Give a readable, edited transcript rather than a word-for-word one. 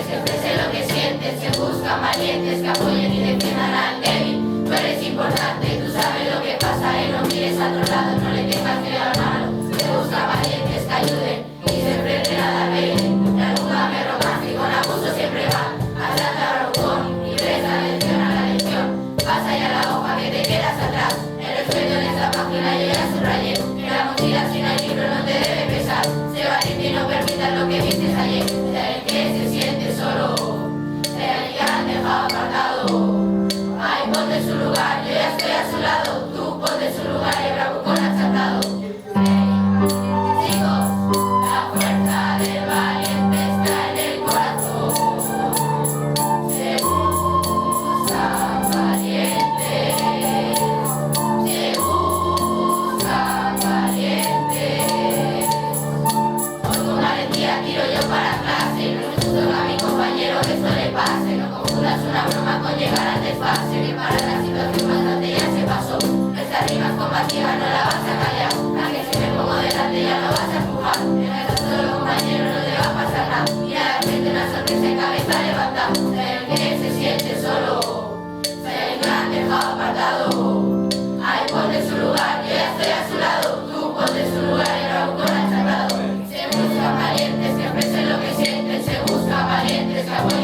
valientes que expresen lo que sienten, se buscan valientes que apoyen y defiendan al débil. Tú eres importante, tú sabes lo que pasa, no mires a otro lado, no le tengas miedo al malo. Se buscan valientes que ayuden y siempre de nada ven. Ya nunca me rogas y con abuso siempre va. Hazla con y presta atención a la lección. Pasa ya la hoja que te quedas atrás. El respeto en esta página yo ya subrayé. En la mochila si no hay libro no te debe pesar. Sé valiente y no permitas lo que viste ayer. Sea el que se siente solo, sea el que han dejado apartado. Ay, ponte en su lugar, yo ya estoy a su lado. Tú ponte en su lugar y bravucón achatado. Chicos, la fuerza del valiente está en el corazón. Se busca valiente, se busca valiente. Hoy con valentía tiro yo para clase. No me gusta a mi compañero que esto le pase. No confundas una broma con llegar al desfase. Que para la situación bastante ya se pasó. Esta rima es combativa, no la vas a callar. La que si me pongo delante ya no vas a empujar. En el resto de los compañeros no te va a pasar nada. Mira a la frente una sonrisa en cabeza levanta. Sea el que se siente solo, sea el que han dejado apartado. Ay, ponte en su lugar, yo ya estoy a su lado. Tú ponte en su lugar y bravucón achatado. Se buscan valientes que expresen lo que sienten, se buscan valientes que apoyen